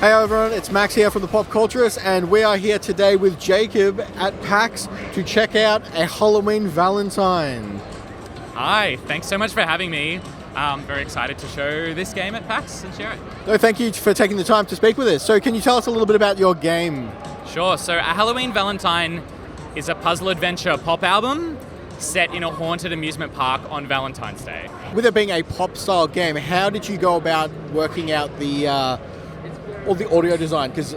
Hey everyone, it's Max here from the PopCulturists, and we are here today with Jacob at PAX to check out a Halloween Valentine. Hi, thanks so much for having me. I'm very excited to show this game at PAX and share it. No, thank you for taking the time to speak with us. So can you tell us a little bit about your game? Sure, so a Halloween Valentine is a puzzle adventure pop album set in a haunted amusement park on Valentine's Day. With it being a pop-style game, how did you go about working out all the audio design? Because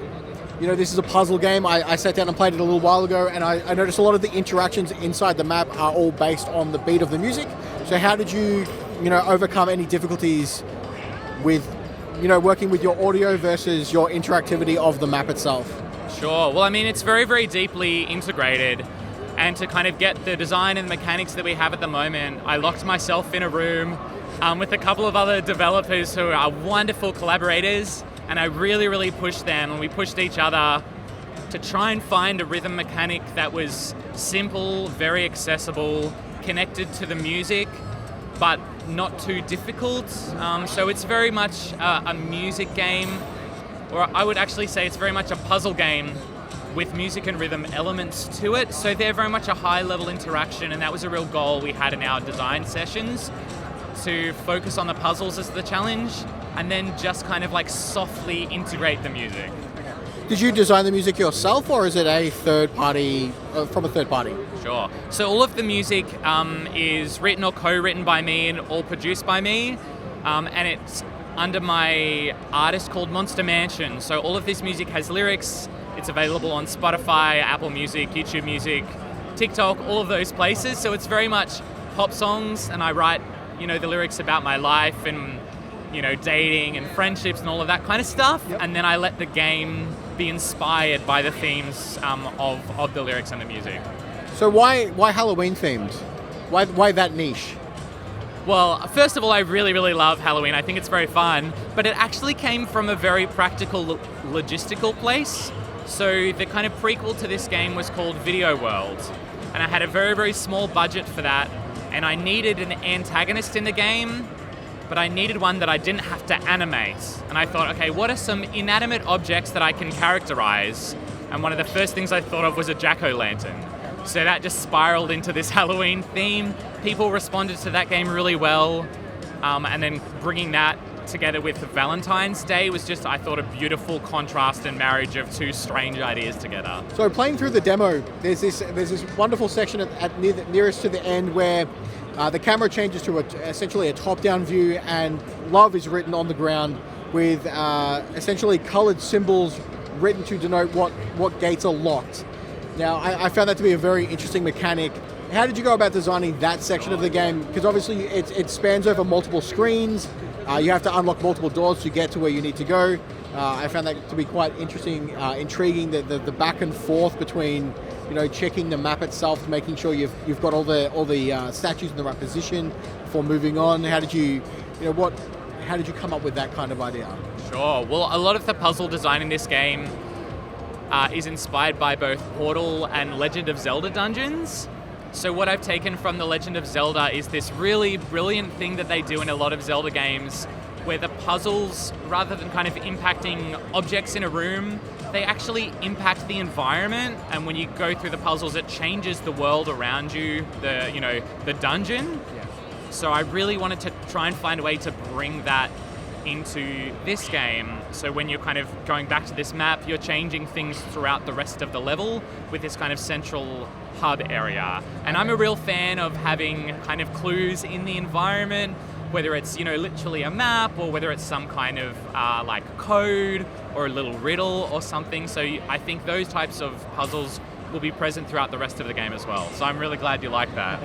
this is a puzzle game. I sat down and played it a little while ago, and I noticed a lot of the interactions inside the map are all based on the beat of the music. So how did you overcome any difficulties with working with your audio versus your interactivity of the map itself? Sure, well, I mean, it's very, very deeply integrated, and to kind of get the design and mechanics that we have at the moment, I locked myself in a room with a couple of other developers who are wonderful collaborators, and I really, really pushed them, and we pushed each other to try and find a rhythm mechanic that was simple, very accessible, connected to the music, but not too difficult. So it's very much a music game, or I would actually say it's very much a puzzle game with music and rhythm elements to it. So they're very much a high-level interaction, and that was a real goal we had in our design sessions, to focus on the puzzles as the challenge, and then just kind of like softly integrate the music. Did you design the music yourself, or is it a third party, from a third party? Sure. So all of the music is written or co-written by me and all produced by me, and it's under my artist called Monster Mansion. So all of this music has lyrics. It's available on Spotify, Apple Music, YouTube Music, TikTok, all of those places. So it's very much pop songs, and I write the lyrics about my life and dating and friendships and all of that kind of stuff. Yep. And then I let the game be inspired by the themes of the lyrics and the music. So why Halloween themed? Why that niche? Well, first of all, I really, really love Halloween. I think it's very fun, but it actually came from a very practical logistical place. So the kind of prequel to this game was called Video World, and I had a very, very small budget for that, and I needed an antagonist in the game, but I needed one that I didn't have to animate. And I thought, okay, what are some inanimate objects that I can characterize? And one of the first things I thought of was a jack-o'-lantern. So that just spiraled into this Halloween theme. People responded to that game really well, and then bringing that together with Valentine's Day was just, I thought, a beautiful contrast and marriage of two strange ideas together. So playing through the demo, there's this wonderful section nearest to the end where the camera changes to essentially a top-down view, and love is written on the ground with essentially colored symbols written to denote what gates are locked. Now, I found that to be a very interesting mechanic. How did you go about designing that section of the game? Because obviously it spans over multiple screens. You have to unlock multiple doors to get to where you need to go. I found that to be quite interesting, intriguing, the back and forth between checking the map itself, making sure you've got all the statues in the right position before moving on. How did you come up with that kind of idea? Sure. Well, a lot of the puzzle design in this game is inspired by both Portal and Legend of Zelda dungeons. So what I've taken from The Legend of Zelda is this really brilliant thing that they do in a lot of Zelda games, where the puzzles, rather than kind of impacting objects in a room, they actually impact the environment. And when you go through the puzzles, it changes the world around you, the dungeon. Yeah. So I really wanted to try and find a way to bring that into this game. So when you're kind of going back to this map, you're changing things throughout the rest of the level with this kind of central hub area. And I'm a real fan of having kind of clues in the environment, whether it's literally a map or whether it's some kind of like code or a little riddle or something. So I think those types of puzzles will be present throughout the rest of the game as well. So I'm really glad you like that.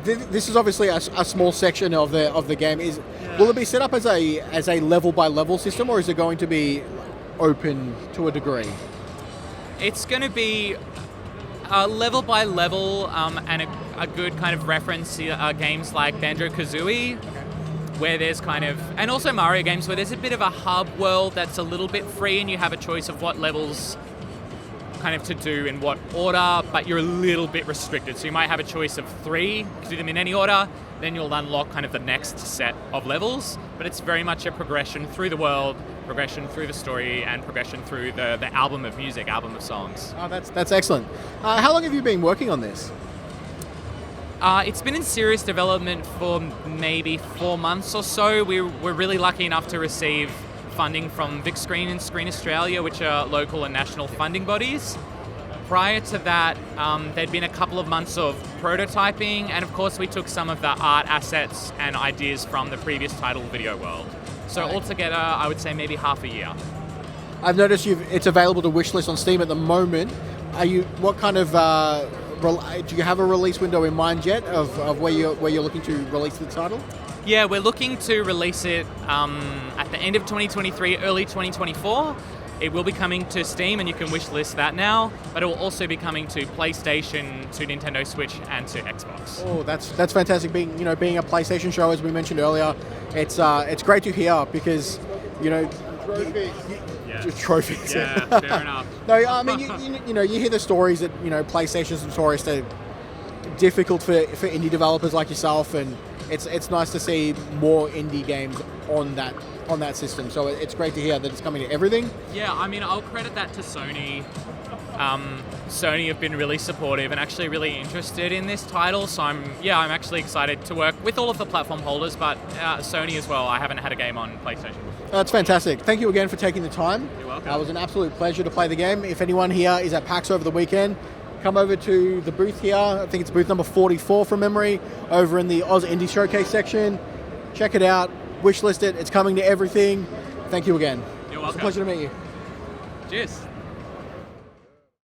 This is obviously a small section of the game. Will it be set up as a level by level system, or is it going to be open to a degree? It's going to be level by level, and a good kind of reference to games like Banjo-Kazooie, where there's kind of, and also Mario games, where there's a bit of a hub world that's a little bit free, and you have a choice of what levels kind of to do in what order, but you're a little bit restricted. So you might have a choice of 3, you can do them in any order, then you'll unlock kind of the next set of levels, but it's very much a progression through the world progression through the story, and progression through the album of music, album of songs. Oh, that's excellent. How long have you been working on this? It's been in serious development for maybe 4 months or so. We were really lucky enough to receive funding from Vic Screen and Screen Australia, which are local and national funding bodies. Prior to that, there'd been a couple of months of prototyping, and of course we took some of the art assets and ideas from the previous title, Video World. So altogether, I would say maybe half a year. I've noticed it's available to wishlist on Steam at the moment. What kind of do you have a release window in mind yet of where you're looking to release the title? Yeah, we're looking to release it at the end of 2023, early 2024. It will be coming to Steam, and you can wishlist that now, but it will also be coming to PlayStation, to Nintendo Switch, and to Xbox. Oh, that's fantastic. Being a PlayStation show, as we mentioned earlier, it's great to hear because trophies. Yeah, fair enough. No, I mean you hear the stories that PlayStation's notorious. They're difficult for indie developers like yourself, and it's nice to see more indie games on that system. So it's great to hear that it's coming to everything. Yeah, I mean, I'll credit that to Sony. Sony have been really supportive and actually really interested in this title. So I'm actually excited to work with all of the platform holders, but Sony as well. I haven't had a game on PlayStation. That's fantastic. Thank you again for taking the time. You're welcome. It was an absolute pleasure to play the game. If anyone here is at PAX over the weekend, come over to the booth here. I think it's booth number 44 from memory, over in the Aus Indie Showcase section. Check it out. Wishlist it. It's coming to everything. Thank you again. You're welcome. It's a pleasure to meet you. Cheers.